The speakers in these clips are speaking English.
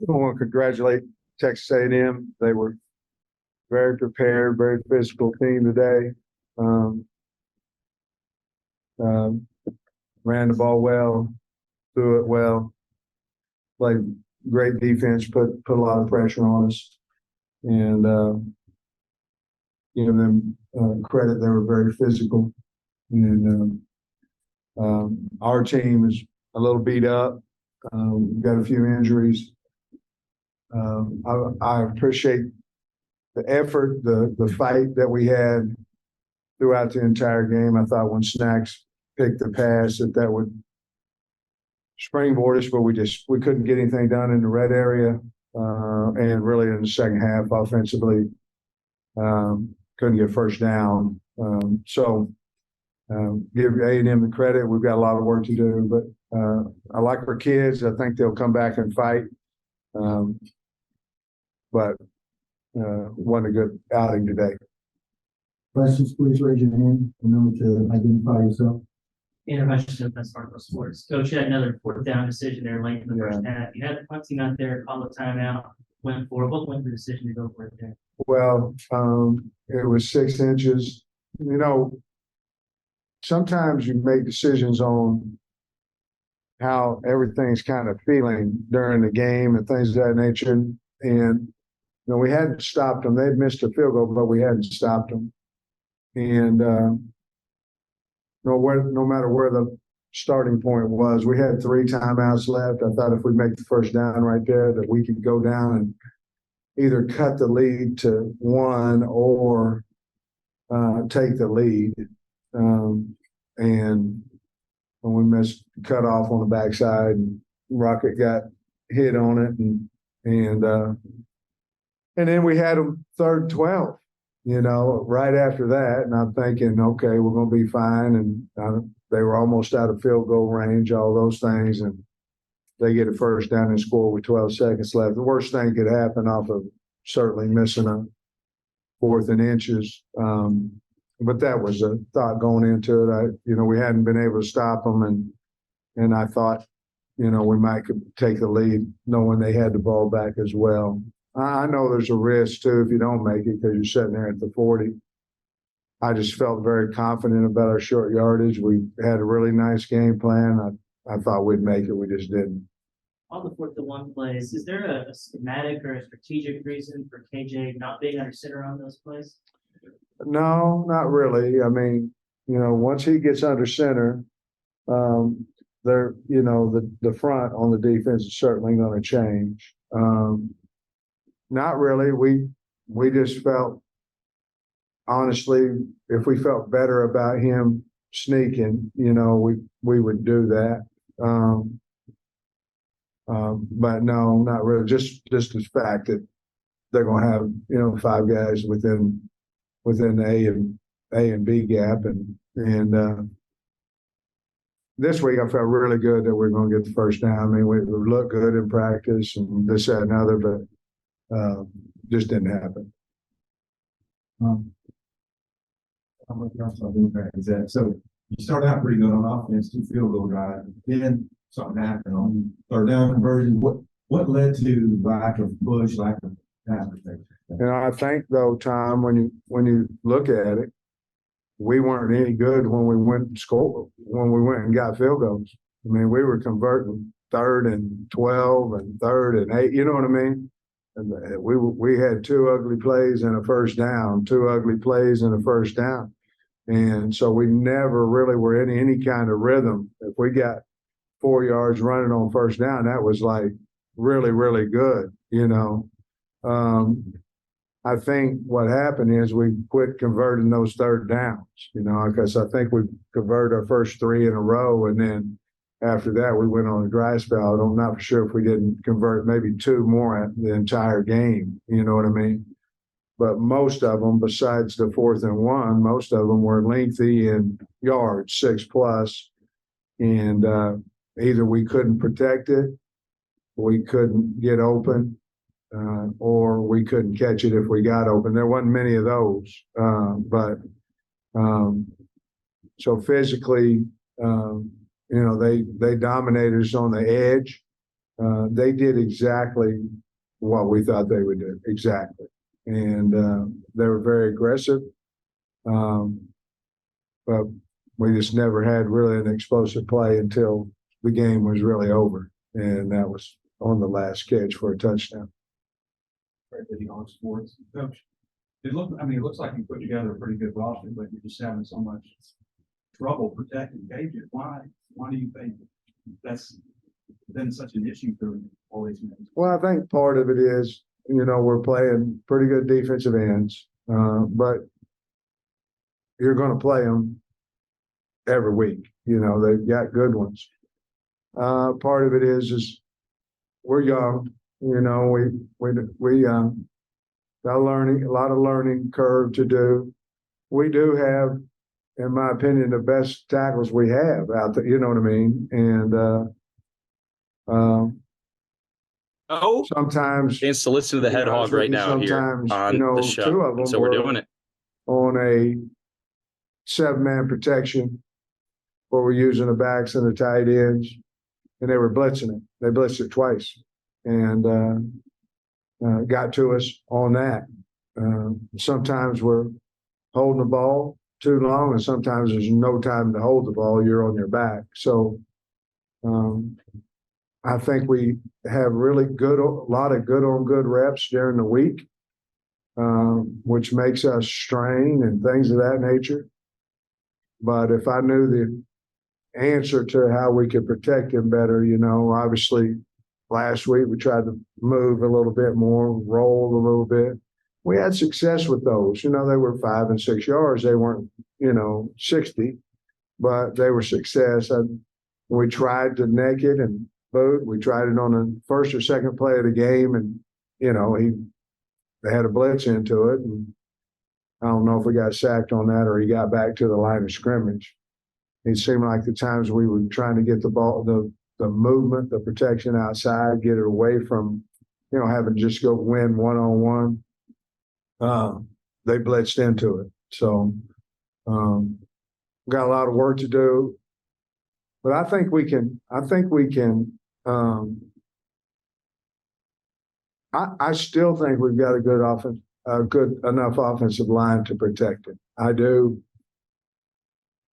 want to congratulate Texas A&M. They were very prepared, very physical team today. Um, um, Ran the ball well, threw it well, played great defense, put a lot of pressure on us, and give them credit. They were very physical, and our team is a little beat up. We've got a few injuries. I appreciate the effort, the fight that we had throughout the entire game. I thought when Snacks picked the pass that would springboard us, but we couldn't get anything done in the red area, and really in the second half offensively, couldn't get first down. Give A&M the credit. We've got a lot of work to do, but I like our kids. I think they'll come back and fight. But wasn't a good outing today. Questions, please raise your hand. Remember to identify yourself. Intervention of Sparkle Sports. Coach, you had another fourth down decision there late in the first half. You had the punt team out there, call the timeout, went for it. What went the decision to go for it there? Well, it was 6 inches. You know, sometimes you make decisions on how everything's kind of feeling during the game and things of that nature. And you know, we hadn't stopped them. They'd missed a field goal, but we hadn't stopped them. And no matter where the starting point was, we had 3 timeouts left. I thought if we make the first down right there, that we could go down and either cut the lead to 1 or take the lead. And when we missed cut off on the backside, and Rocket got hit on it, and then we had them 3rd and 12, you know, right after that. And I'm thinking, okay, we're going to be fine. And they were almost out of field goal range, all those things. And they get a first down and score with 12 seconds left. The worst thing could happen off of certainly missing a 4th and inches. But that was a thought going into it. We hadn't been able to stop them. And I thought, we might could take the lead knowing they had the ball back as well. I know there's a risk too if you don't make it because you're sitting there at the 40. I just felt very confident about our short yardage. We had a really nice game plan. I thought we'd make it. We just didn't. On the 4th and 1 plays, is there a schematic or a strategic reason for KJ not being under center on those plays? No, not really. I mean, once he gets under center, the front on the defense is certainly going to change. Not really. We just felt, honestly, if we felt better about him sneaking, we would do that. But no, not really. Just the fact that they're going to have 5 guys within the A and B gap, and this week I felt really good that we're going to get the first down. I mean, we looked good in practice and this, that, and other, but just didn't happen. So you started out pretty good on offense, 2 field goal drives. Then something happened on 3rd down conversion. What led to lack of push, lack of pass protection? I think though, Tom, when you look at it, we weren't any good when we went and got field goals. I mean, we were converting 3rd and 12 and 3rd and 8. You know what I mean? And we had 2 ugly plays and a first down, 2 ugly plays and a first down. And so we never really were in any kind of rhythm. If we got 4 yards running on first down, that was like really, really good, I think what happened is we quit converting those 3rd downs, because I think we converted our first 3 in a row. And then after that, we went on a dry spell. I'm not for sure if we didn't convert maybe 2 more at the entire game. You know what I mean? But most of them, besides the 4th and 1, most of them were lengthy in yards, 6+. And either we couldn't protect it, we couldn't get open, or we couldn't catch it if we got open. There wasn't many of those. So physically, they dominated us on the edge. they did exactly what we thought they would do, exactly. And they were very aggressive, but we just never had really an explosive play until the game was really over, and that was on the last catch for a touchdown. On sports. Coach, it looks like you put together a pretty good roster, but you're just having so much trouble protecting Gages. Why do you think that's been such an issue for all these men? Well, I think part of it is, we're playing pretty good defensive ends, but you're going to play them every week. They've got good ones. Part of it is we're young. We got a lot of learning curve to do. We do have, in my opinion, the best tackles we have out there. You know what I mean? And sometimes Chance to listen to the head hog right now here sometimes, on the show. two of them And so we're were doing it. on a 7-man protection where we're using the backs and the tight ends, and they were blitzing it. They blitzed it twice and got to us on that. Sometimes we're holding the ball too long, and sometimes there's no time to hold the ball. You're on your back. So I think we have really a lot of good on good reps during the week, which makes us strain and things of that nature. But if I knew the answer to how we could protect him better, obviously last week we tried to move a little bit more, roll a little bit. We had success with those. They were 5 and 6 yards. They weren't, 60, but they were success. And we tried to neck it and boot. We tried it on the first or second play of the game, and they had a blitz into it. And I don't know if we got sacked on that or he got back to the line of scrimmage. It seemed like the times we were trying to get the ball, the movement, the protection outside, get it away from, having to just go win one-on-one. They blitzed into it. So got a lot of work to do. But I think we can I still think we've got a good enough offensive line to protect it. I do.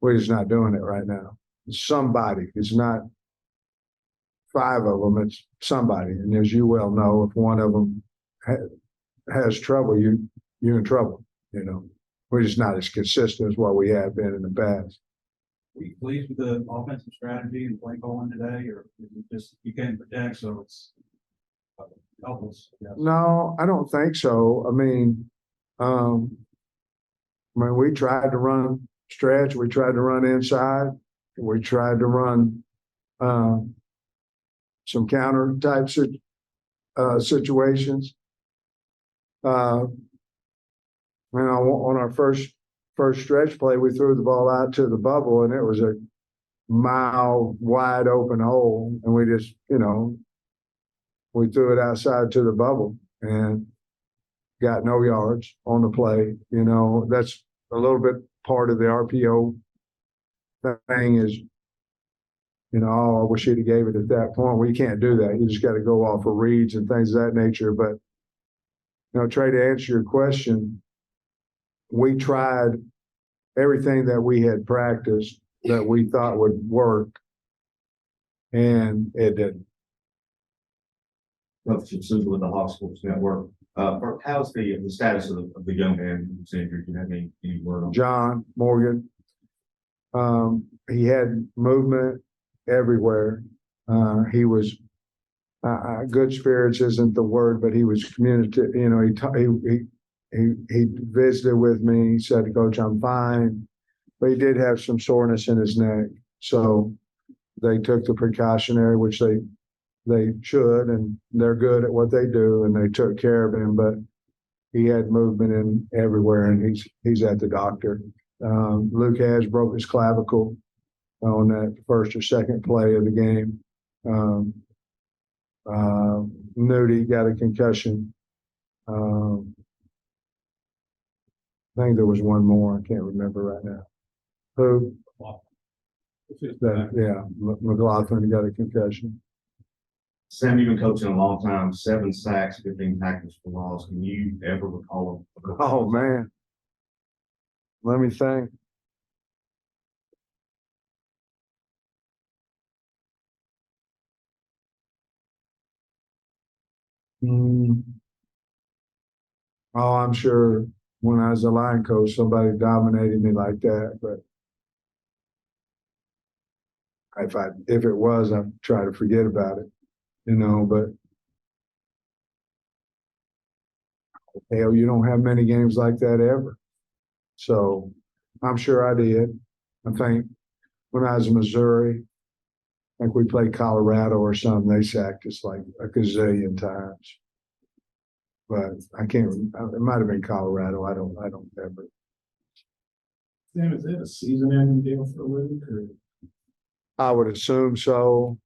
We're just not doing it right now. Somebody. It's not 5 of them. It's somebody. And as you well know, if one of them has trouble, you're in trouble. We're just not as consistent as what we have been in the past. Were you pleased with the offensive strategy and play calling today, or is it just you can't protect, so it's helpless? No, I don't think so. I mean, we tried to run stretch. We tried to run inside. We tried to run some counter type situations. On our first stretch play, we threw the ball out to the bubble, and it was a mile wide open hole, and we just, we threw it outside to the bubble and got no yards on the play. That's a little bit part of the RPO thing is, I wish he'd have gave it at that point. We can't do that. You just got to go off of reads and things of that nature. But, Trey, to answer your question, we tried everything that we had practiced that we thought would work, and it didn't. Relative with the Hawk Sports Network. How's the status of the young man who's injured? Do you have any word on John Morgan? He had movement everywhere. He was good spirits isn't the word, but he was communicative. He visited with me. He said, "Coach, I'm fine," but he did have some soreness in his neck. So they took the precautionary, which they should, and they're good at what they do, and they took care of him. But he had movement in everywhere, and he's at the doctor. Luke has broke his clavicle on that first or second play of the game. Nudie got a concussion. I think there was one more. I can't remember right now. Who? McLaughlin got a concussion. Sam, you've been coaching a long time, 7 sacks, 15 tackles for loss. Can you ever recall? Oh, man. Let me think. Hmm. Oh, I'm sure when I was a line coach, somebody dominated me like that, but if it was, I'd try to forget about it, but hell, you don't have many games like that ever. So I'm sure I did. I think when I was in Missouri, like we played Colorado or something, they sacked us like a gazillion times. But I can't. It might have been Colorado. I don't remember. Sam, is that a season-ending deal for Luke? Or? I would assume so.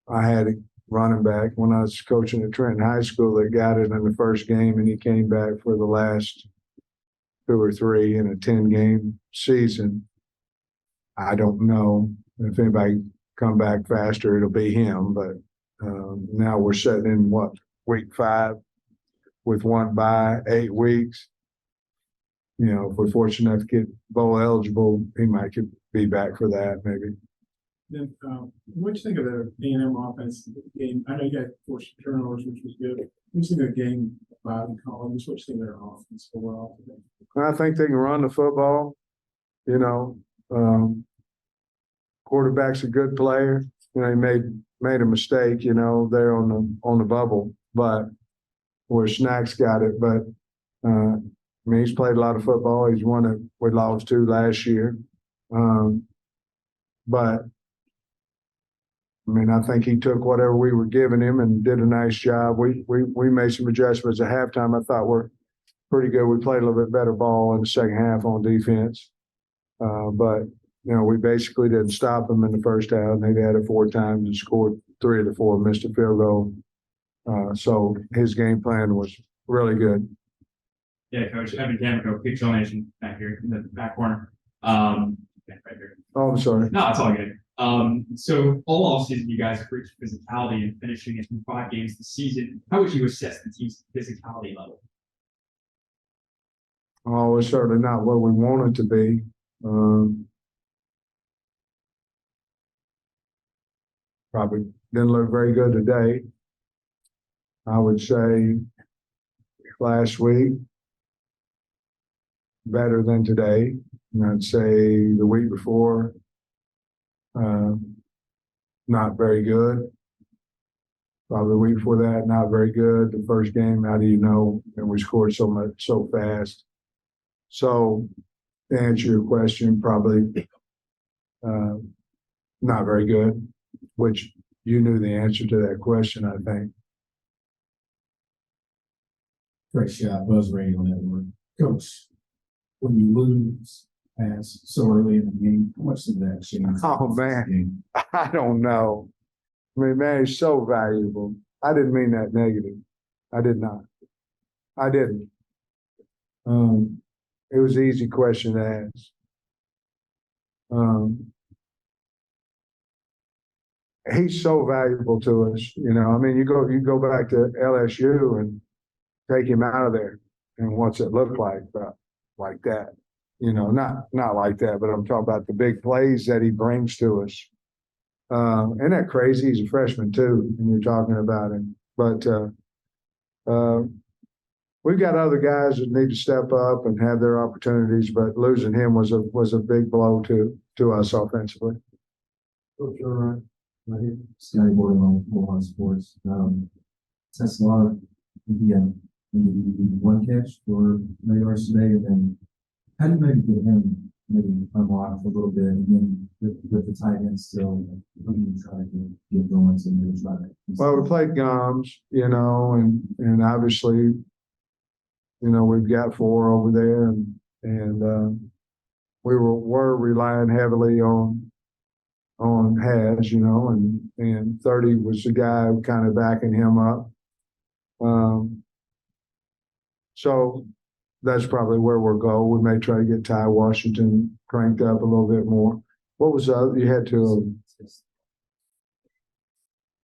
I had a running back when I was coaching at Trenton High School that got it in the first game, and he came back for the last 2 or 3 in a 10-game season. I don't know if anybody come back faster, it'll be him. But now we're sitting in week 5 with 1 bye, 8 weeks. If we're fortunate enough to get bowl eligible, he might be back for that maybe. Then, what do you think of the A&M offense game? I know you got forced turnovers, which was good. What do you think of the game 5 in college? What do you think of their offense overall today? I think they can run the football. Quarterback's a good player. He made a mistake, there on the bubble, but where Snacks got it. But he's played a lot of football. He's won it. We lost 2 last year. But I think he took whatever we were giving him and did a nice job. We made some adjustments at halftime. I thought we're pretty good. We played a little bit better ball in the second half on defense. But we basically didn't stop them in the first half. They had it 4 times and scored 3 of the 4, missed a field goal. So his game plan was really good. Yeah, Coach Evan Camico, Big Show Nation back here in the back corner. Right here. Oh, I'm sorry. No, it's all good. So all offseason, you guys have reached physicality and finishing it through 5 games this season. How would you assess the team's physicality level? Oh, it's certainly not what we want it to be. Probably didn't look very good today. I would say last week better than today. And I'd say the week before not very good. Probably the week before that, not very good. The first game, how do you know? And we scored so fast. So to answer your question, probably not very good, which you knew the answer to that question, I think. Great shot, buzz rating on that one. Coach, when you lose pass so early in the game, how much did that change? Oh, man. I don't know. Man, he's so valuable. I didn't mean that negative. I did not. I didn't. It was an easy question to ask. He's so valuable to us. You go back to LSU and take him out of there, and what's it look like that? Not like that, but I'm talking about the big plays that he brings to us. Isn't that crazy? He's a freshman too, and you're talking about him. But we've got other guys that need to step up and have their opportunities. But losing him was a big blow to us offensively. Coach, you're right. Right here. Scotty Board on Sports. That's a lot. Yeah, maybe 1 catch for 9 yards today, and then how do you maybe get him maybe unlocked a little bit, and then with the tight end still, what do you try to get going to maybe try to? Well, we played Gomes, and obviously, we've got 4 over there, and we were relying heavily on Has, and 30 was the guy kind of backing him up. So that's probably where we'll go. We may try to get Ty Washington cranked up a little bit more. What was the other? You had to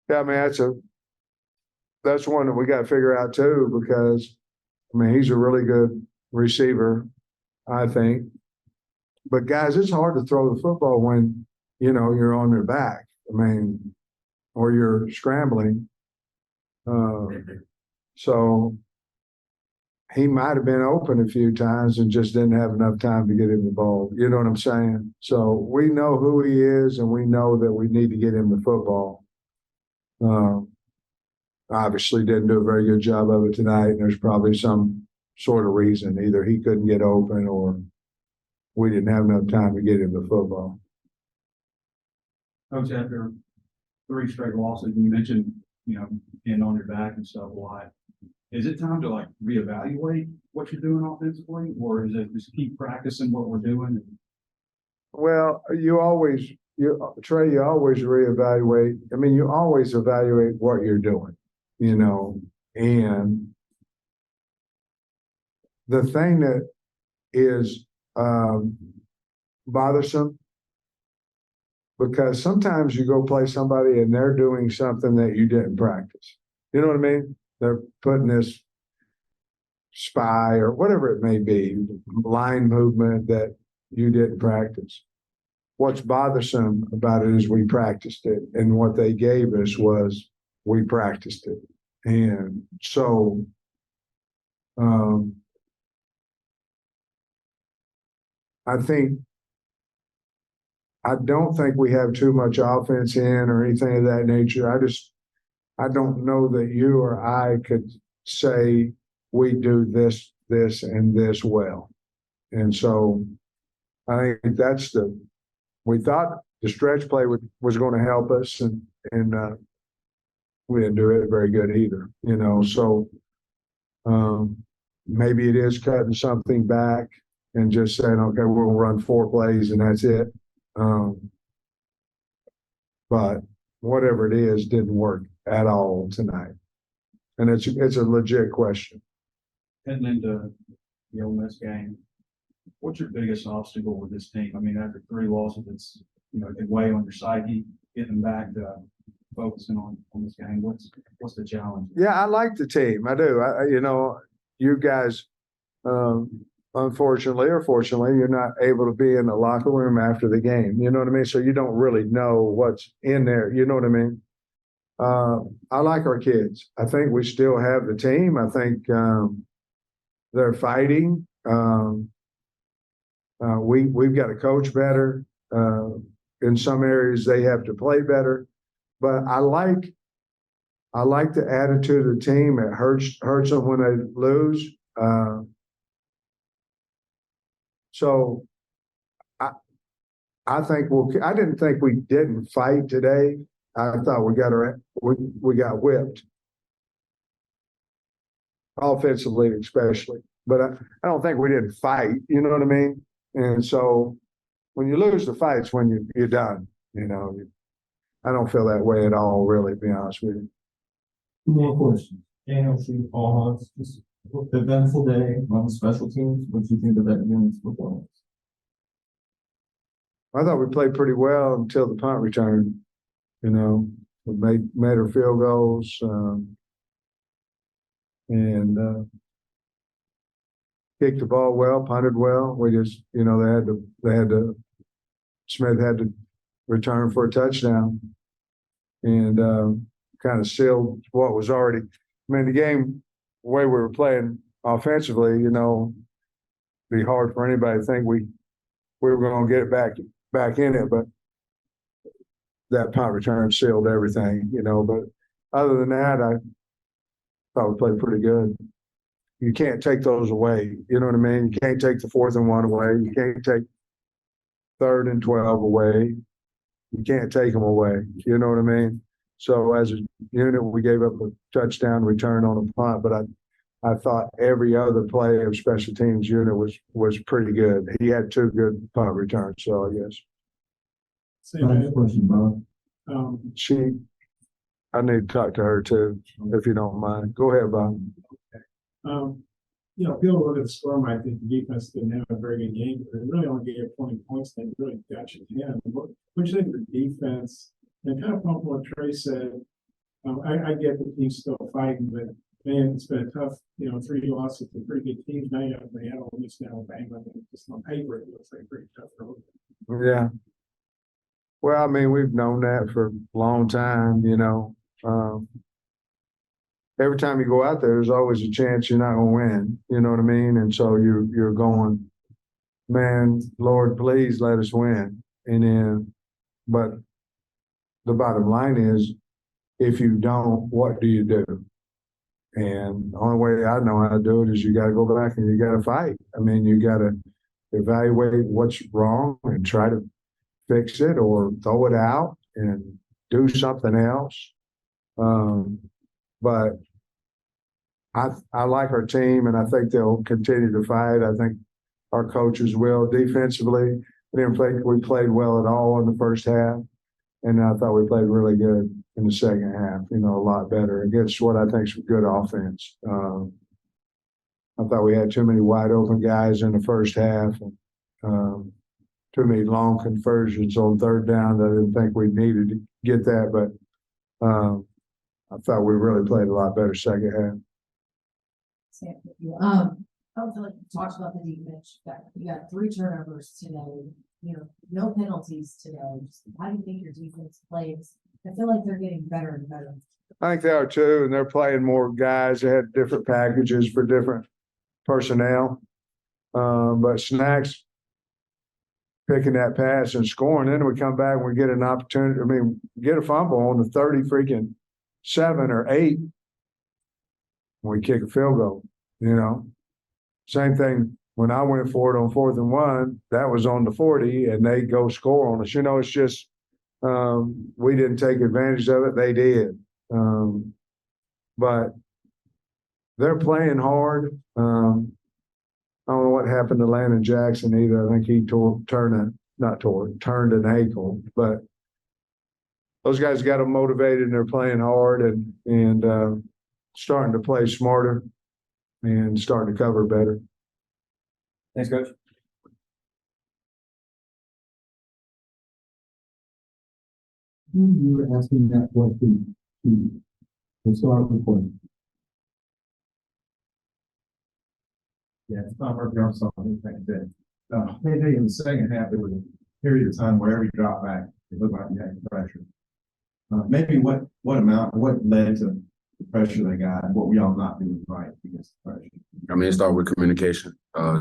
Yeah, I mean, that's one that we got to figure out too, because, I mean, he's a really good receiver, I think. But guys, it's hard to throw the football when, you're on their back. I mean, or you're scrambling. So he might have been open a few times and just didn't have enough time to get him the ball. You know what I'm saying? So we know who he is, and we know that we need to get him the football. Obviously didn't do a very good job of it tonight, and there's probably some sort of reason. Either he couldn't get open or we didn't have enough time to get him the football. Coach, after 3 straight losses, you mentioned, being on your back and stuff a lot. Is it time to reevaluate what you're doing offensively, or is it just keep practicing what we're doing? Well, Trey, you always reevaluate. I mean, you always evaluate what you're doing, and the thing that is bothersome, because sometimes you go play somebody and they're doing something that you didn't practice. You know what I mean? They're putting this spy or whatever it may be, line movement that you didn't practice. What's bothersome about it is we practiced it, and what they gave us was we practiced it. And so I don't think we have too much offense in or anything of that nature. I don't know that you or I could say we do this, and this well. And so I think we thought the stretch play was going to help us, and we didn't do it very good either, so maybe it is cutting something back and just saying, okay, we'll run 4 plays and that's it. But whatever it is, didn't work at all tonight. And it's a legit question. Heading into the Ole Miss game, what's your biggest obstacle with this team? I mean, after 3 losses, it's, it can weigh on your psyche, getting back to focusing on this game. What's the challenge? Yeah, I like the team. I do. You guys, unfortunately or fortunately, you're not able to be in the locker room after the game. You know what I mean? So you don't really know what's in there. You know what I mean? I like our kids. I think we still have the team. I think they're fighting. We've got to coach better. In some areas, they have to play better. But I like the attitude of the team. It hurts them when they lose. So I think I didn't think we didn't fight today. I thought we got whipped, offensively especially. But I don't think we didn't fight. You know what I mean? And so when you lose the fights, when you're done, I don't feel that way at all, really, to be honest with you. 2 more questions. Daniel, Paul Hunts, just eventful day on the special teams. What do you think of that unit's performance? I thought we played pretty well until the punt return. We made our field goals, and kicked the ball well, punted well. We just, Smith had to return for a touchdown, and kind of sealed what was already. I mean, the game, the way we were playing offensively, be hard for anybody to think we were going to get it back in it, but that punt return sealed everything, But other than that, I thought we played pretty good. You can't take those away. You know what I mean? You can't take the 4th and 1 away. You can't take 3rd and 12 away. You can't take them away. You know what I mean? So as a unit, we gave up a touchdown return on a punt, but I thought every other play of special teams unit was pretty good. He had 2 good punt returns, so I guess. Last question, Bob. I need to talk to her too, if you don't mind. Go ahead, Bob. people look at the score, might think the defense didn't have a very good game, but they really only gave 20 points. They really got you 10. What do you think of the defense? And kind of from what Trey said, I get the team's still fighting, but man, it's been a tough, 3 losses to pretty good teams. Now you have they had all this now Alabama. Just on paper, it looks like a pretty tough road. Yeah. Well, I mean, we've known that for a long time, every time you go out there, there's always a chance you're not gonna win, you know what I mean? And so you're going, man, Lord, please let us win. And then, but the bottom line is, if you don't, what do you do? And the only way I know how to do it is you gotta go back and you gotta fight. I mean, you gotta evaluate what's wrong and try to fix it or throw it out and do something else. But I like our team, and I think they'll continue to fight. I think our coaches will. Defensively, we played well at all in the first half, and I thought we played really good in the second half. A lot better against what I think is good offense. I thought we had too many wide open guys in the first half, and too many long conversions on third down that I didn't think we needed to get that, but I thought we really played a lot better second half. I don't feel like you talked about the defense. You got 3 turnovers today. No penalties today. How do you think your defense plays? I feel like they're getting better and better. I think they are too, and they're playing more guys. They had different packages for different personnel. But Snacks picking that pass and scoring, then we come back and we get an opportunity. I mean, get a fumble on the 30 freaking 7 or 8. We kick a field goal, Same thing when I went for it on 4th and 1, that was on the 40 and they go score on us. It's just we didn't take advantage of it. They did. But they're playing hard. I don't know what happened to Landon Jackson either. I think he turned an ankle, but those guys got them motivated and they're playing hard and starting to play smarter and starting to cover better. Thanks, Coach. You were asking that question to start with question. Yeah, it's not working on something like that. Maybe in the second half, there was a period of time where every drop back, it looked like you had pressure. Maybe what led to the pressure they got, and what we all not doing right against the pressure? I mean, it started with communication.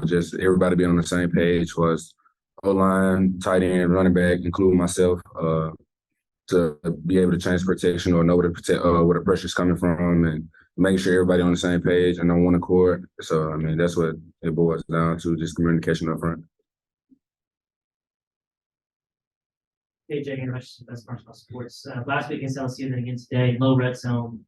Just everybody being on the same page, was O-line, tight end, running back, including myself, to be able to change protection or know where the pressure's coming from, and making sure everybody on the same page and on one accord. So, I mean, that's what it boils down to, just communication up front. Hey, Jay, that's Marshall Sports. Last week against LSU, then again today, low red zone,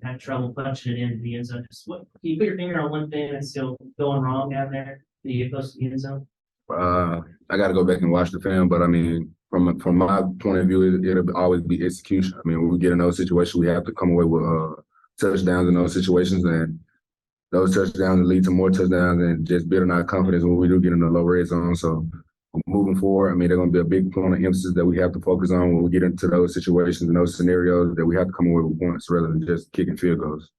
had trouble punching it into the end zone. Just can you put your finger on one thing that's still going wrong down there? Do you get close to the end zone? I got to go back and watch the film, but I mean, from my point of view, it'll always be execution. I mean, when we get in those situations, we have to come away with touchdowns in those situations, and those touchdowns lead to more touchdowns, and just building our confidence when we do get in the low red zone. So moving forward, I mean, they're going to be a big point of emphasis that we have to focus on when we get into those situations and those scenarios, that we have to come away with points rather than just kicking field goals.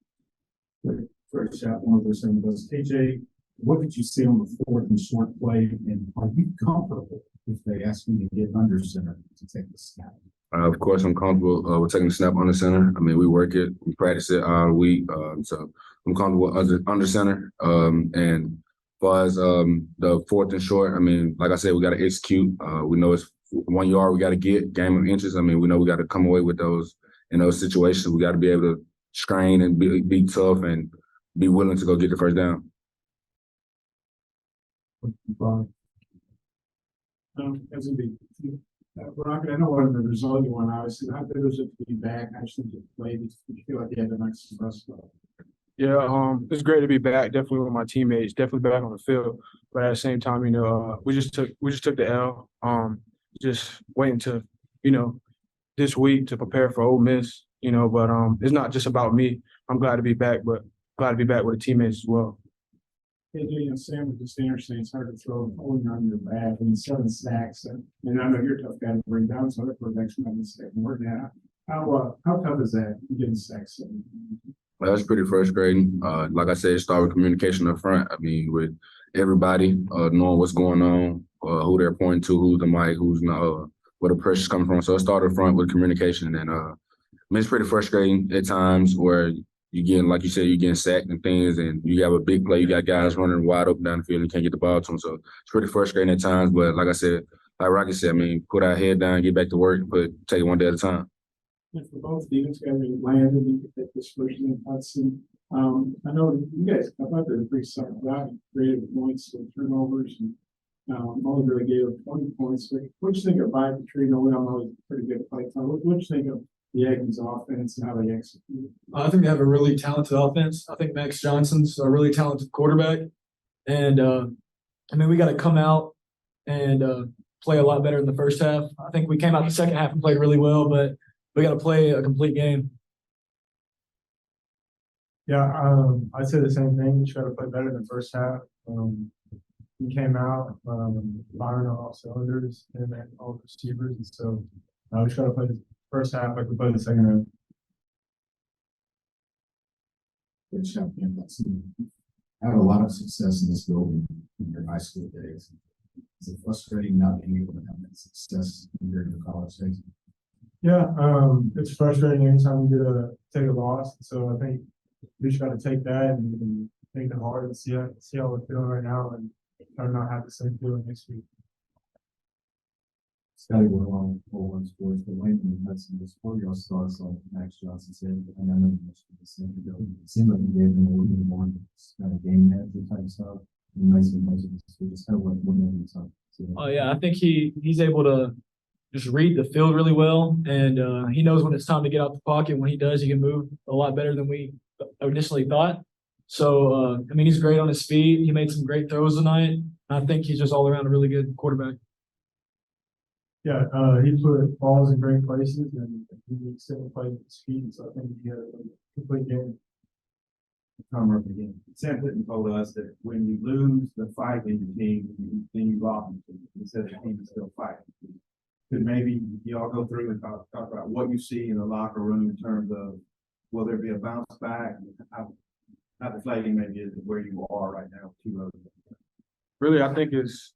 First shot, 1% of those. KJ, what did you see on the 4th and short play, and are you comfortable if they ask you to get under center to take the snap? Of course, I'm comfortable with taking the snap under center. I mean, we work it, we practice it all week, so I'm comfortable under center. And as far as the 4th and short, I mean, like I said, we got to execute. We know it's 1 yard we got to get, game of inches. I mean, we know we got to come away with those in those situations. We got to be able to strain and be tough and be willing to go get the first down. As a big Rocket, I know one of the result you want, obviously, how good was it to be back? Actually, to play, did you feel like you had a nice rest? Yeah, it's great to be back. Definitely with my teammates. Definitely back on the field. But at the same time, we just took the L. Just waiting to, this week to prepare for Ole Miss. But it's not just about me. I'm glad to be back, but glad to be back with the teammates as well. KJ and Sam was just interesting. It's hard to throw holding on your back and 7 sacks. And I know you're a tough guy to bring down, so other quarterbacks might be second word now. How tough is that getting sacks? Well, that's pretty frustrating. Like I said, start with communication up front. I mean, with everybody knowing what's going on, who they're pointing to, who's the mic, who's not, where the pressure's coming from. So it started up front with communication, and I mean, it's pretty frustrating at times where you getting, like you said, you're getting sacked and things, and you have a big play, you got guys running wide open down the field and you can't get the ball to them. So it's pretty frustrating at times. But like I said, like Rocky said, I mean, put our head down, get back to work, but take it one day at a time. And for both defense guys that landed, you could take this first in Hudson. I know you guys, I thought they were pretty solid job, creative points with turnovers, and only really gave up 20 points. But what do you think of Mike Petrino? We all know he's a pretty good play. What do you think of the Aggies offense and how they execute? I think they have a really talented offense. I think Max Johnson's a really talented quarterback. And I mean, we got to come out and play a lot better in the first half. I think we came out the second half and played really well, but we got to play a complete game. Yeah, I'd say the same thing. We try to play better in the first half. We came out firing on all cylinders and all the receivers, and so we try to play the first half like we played the second half. Good champion. I had a lot of success in this building in your high school days. Is it frustrating not being able to have that success during your college days? Yeah, it's frustrating anytime you get take a loss. So I think we just got to take that and take it hard and see how we're feeling right now and try to not have the same feeling next week. Scotty, we're on One Sports, but Wayne and Hudson, just for your thoughts on Max Johnson said, and I know you mentioned the same ago. It seemed like you gave him a little bit more kind of game manager type stuff. Nice and nice. Just kind of what made it Oh yeah, I think he's able to just read the field really well, and he knows when it's time to get out the pocket. When he does, he can move a lot better than we initially thought. So I mean, he's great on his feet. He made some great throws tonight. I think he's just all around a really good quarterback. Yeah, he put balls in great places and he still played with speed. So I think he had a complete game. Tom Murphy again. Sam Clinton told us that when you lose the fight in your team, then you lost. He said the team is still fighting. Could maybe y'all go through and talk about what you see in the locker room in terms of will there be a bounce back? How deflating maybe is where you are right now, 2-0. Really, I think is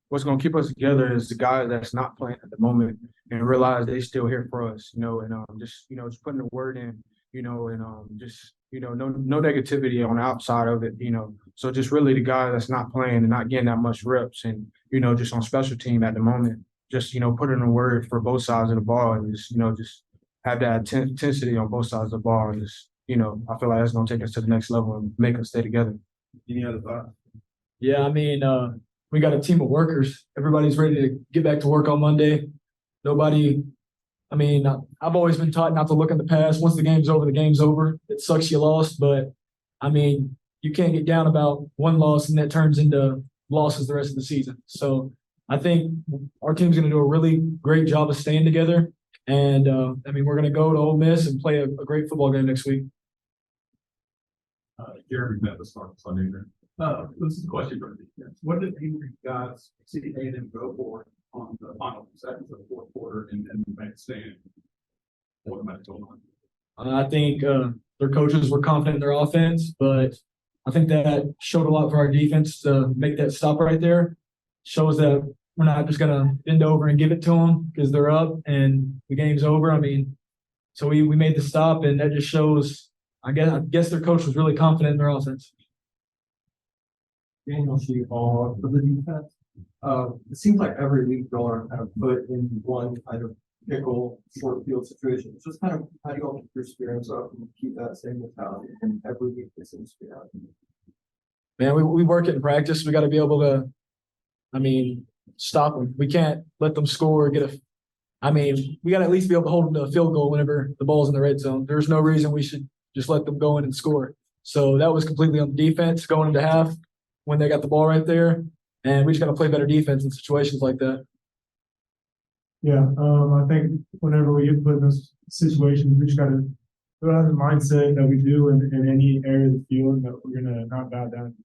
what's going to keep us together is the guy that's not playing at the moment and realize they still here for us, and just putting the word in, and just, no negativity on the outside of it, so just really the guy that's not playing and not getting that much reps and, just on special team at the moment, just, put in a word for both sides of the ball and just have that intensity on both sides of the ball. And just, I feel like that's going to take us to the next level and make us stay together. Any other thoughts? Yeah, I mean, we got a team of workers. Everybody's ready to get back to work on Monday. I've always been taught not to look in the past. Once the game's over, the game's over. It sucks you lost, but I mean, you can't get down about one loss and that turns into losses the rest of the season. So I think our team's going to do a really great job of staying together. And we're going to go to Ole Miss and play a great football game next week. Jeremy met the start Sunday. This is a question for the defense. What did you guys see A&M go for on the final seconds of the fourth quarter and then make a stand? What might have going on? I think their coaches were confident in their offense, but I think that showed a lot for our defense to make that stop right there. Shows that we're not just going to bend over and give it to them because they're up and the game's over. So we made the stop, and that just shows, I guess their coach was really confident in their offense. Daniel Sheehan for the defense. It seems like every week y'all are kind of put in one kind of pickle short field situation. It's just kind of how do you all keep your spirits up and keep that same mentality and every week it seems to be happening. Man, we work it in practice. We got to be able to, stop them. We can't let them score, we got to at least be able to hold them to a field goal whenever the ball's in the red zone. There's no reason we should just let them go in and score. So that was completely on the defense going into half when they got the ball right there. And we just got to play better defense in situations like that. Yeah, I think whenever we get put in those situations, we just got to we'll have the mindset that we do in any area of the field that we're gonna not bow down.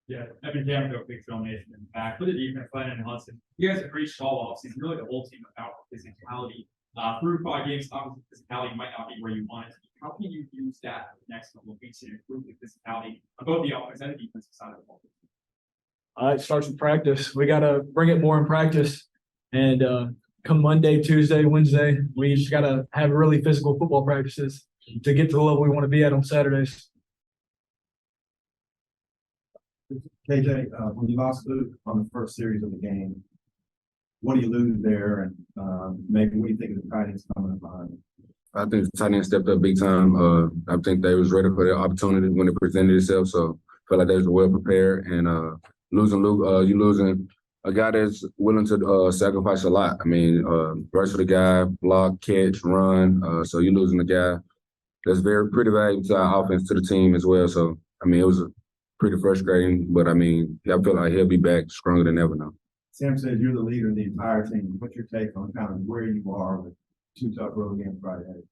Yeah, Evan Cameron, a big film nation in the back. For the defense, Glenn and Hudson, you guys have reached all offseason, really the whole team about physicality. Through 5 games, obviously physicality might not be where you want it to be. How can you use that for the next couple of weeks to improve the physicality on both the offense and the defensive side of the ball? It starts with practice. We gotta bring it more in practice, and come Monday, Tuesday, Wednesday, we just gotta have really physical football practices to get to the level we want to be at on Saturdays. KJ, when you lost Luke on the first series of the game, what do you lose there? And maybe what do you think of the tight ends coming up behind you? I think the tight end stepped up big time. I think they was ready for the opportunity when it presented itself. So I feel like they was well prepared. And losing Luke, you losing a guy that's willing to sacrifice a lot. I mean, versatile guy, block, catch, run. So you're losing a guy that's pretty valuable to our offense, to the team as well. So I mean, it was pretty frustrating, but I mean, I feel like he'll be back stronger than ever now. Sam says you're the leader of the entire team. What's your take on kind of where you are with 2 tough road games Friday?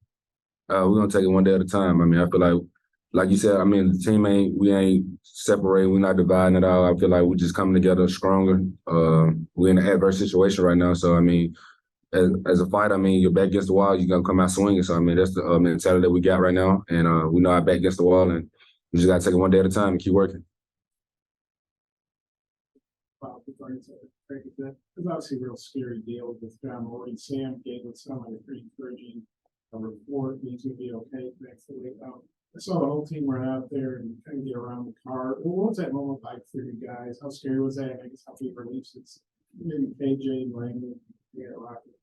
We're gonna take it one day at a time. I mean, I feel like you said, I mean, the team we ain't separating, we're not dividing at all. I feel like we're just coming together stronger. We're in an adverse situation right now, so I mean, as a fighter, I mean, you're back against the wall, you're gonna come out swinging. So I mean, that's the mentality that we got right now, and we know our back against the wall, and we just gotta take it one day at a time and keep working. Wow, it's obviously a real scary deal with John Morgan. Sam gave us some like a pretty encouraging report. He's gonna be okay next week. I saw the whole team run out there and kind of get around the car. What was that moment like for you guys? How scary was that? I guess how big relief it's maybe KJ and Langdon, yeah, Rocket.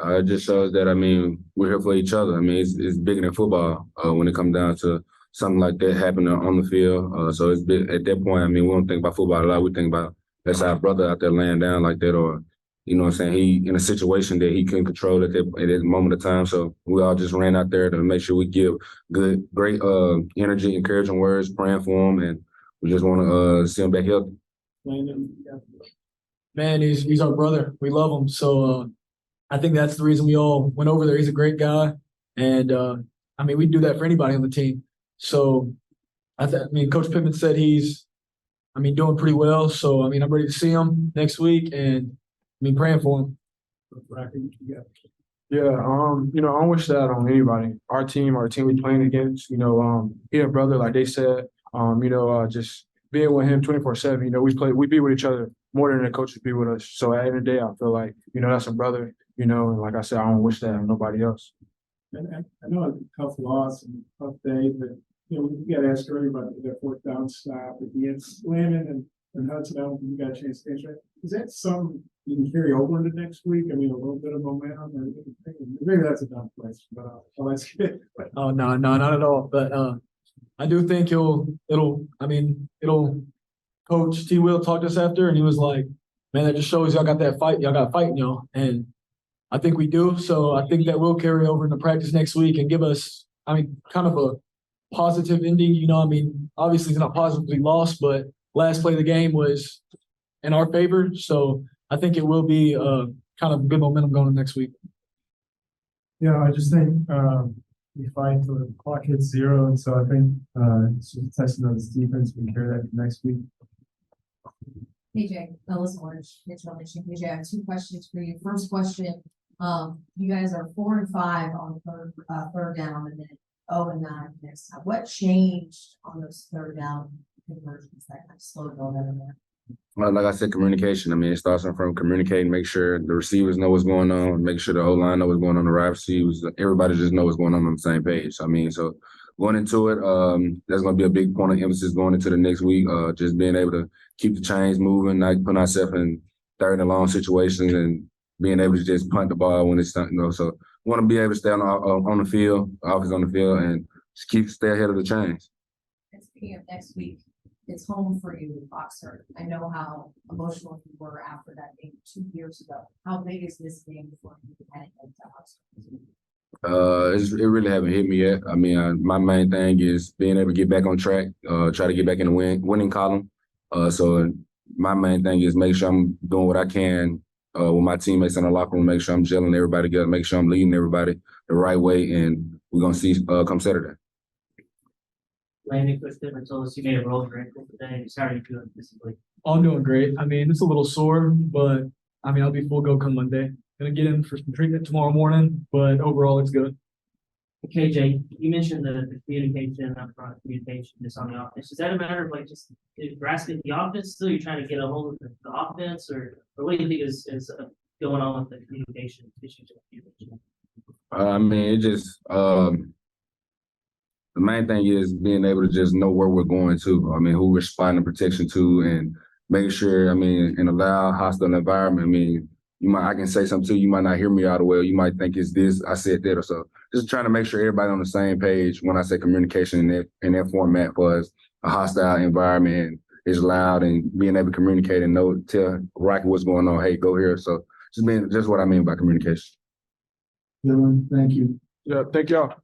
It just shows that, I mean, we're here for each other. I mean, it's bigger than football when it comes down to something like that happening on the field. So it's big, at that point, I mean, we don't think about football a lot. We think about that's our brother out there laying down like that, or, you know what I'm saying, he in a situation that he couldn't control at that moment of time. So we all just ran out there to make sure we give great energy, encouraging words, praying for him, and we just want to see him back healthy. Man, he's our brother. We love him. So I think that's the reason we all went over there. He's a great guy. And I mean, we'd do that for anybody on the team. So I mean, Coach Pittman said he's doing pretty well. So, I mean, I'm ready to see him next week and praying for him. Yeah, you know, I don't wish that on anybody. Our team we playing against, he a brother, like they said. Just being with him 24/7, you know, we be with each other more than the coaches be with us. So at the end of the day, I feel like, that's a brother, and like I said, I don't wish that on nobody else. And I know it's a tough loss and a tough day, but we got to ask everybody that 4th down stop against Landon and Hudson. You got a chance to answer that. Is that something you can carry over into next week? I mean, a little bit of momentum, or maybe that's a dumb question, but I'll ask it. Oh no, not at all. But I do think it'll Coach T. Will talked to us after, and he was like, "Man, that just shows y'all got that fight. Y'all got fighting y'all." And I think we do. So I think that will carry over into practice next week and give us, kind of a positive ending. Obviously it's not positively lost, but last play of the game was in our favor. So I think it will be kind of good momentum going next week. Yeah, I just think we fight till the clock hits 0, and so I think it's just a testament of this defense. We can carry that next week. KJ, Ellis Orange, Mitchell Mission. KJ, I have 2 questions for you. First question, you guys are 4 and 5 on third down, and then 0 and 9 next time. What changed on those third down conversions that kind of slowed down there? Well, like I said, communication. I mean, it starts from communicating, make sure the receivers know what's going on, make sure the O-line know what's going on, the right receivers, everybody just know what's going on the same page. So going into it, that's going to be a big point of emphasis going into the next week, just being able to keep the chains moving, not putting ourselves in 3rd and long situations, and being able to just punt the ball when it's time, So we want to be able to stay on the field, offense on the field, and just stay ahead of the chains. And speaking of next week, it's home for you with Oxford. I know how emotional you were after that game 2 years ago. How big is this game for you heading into Oxford? It really haven't hit me yet. I mean, my main thing is being able to get back on track, try to get back in the winning column. So my main thing is make sure I'm doing what I can with my teammates in the locker room, make sure I'm gelling everybody together, make sure I'm leading everybody the right way, and we're gonna see come Saturday. Landon, Coach Pittman told us you may have rolled your ankle today. Just how are you doing physically? I'm doing great. I mean, it's a little sore, but I mean, I'll be full go come Monday. Gonna get in for some treatment tomorrow morning, but overall it's good. KJ, you mentioned the communication, upfront communication just on the offense. Is that a matter of like just grasping the offense still? You're trying to get a hold of the offense or what do you think is going on with the communication issues? I mean, it just the main thing is being able to just know where we're going to. I mean, who we're spotting protection to, and making sure. I mean, in a loud, hostile environment. I mean, I can say something to you, you might not hear me out the way. You might think it's this, I said that, or so. Just trying to make sure everybody on the same page when I say communication in that format for us, a hostile environment and it's loud and being able to communicate and tell Rocky what's going on. Hey, go here. So just what I mean by communication. Dylan, thank you. Yeah, thank y'all.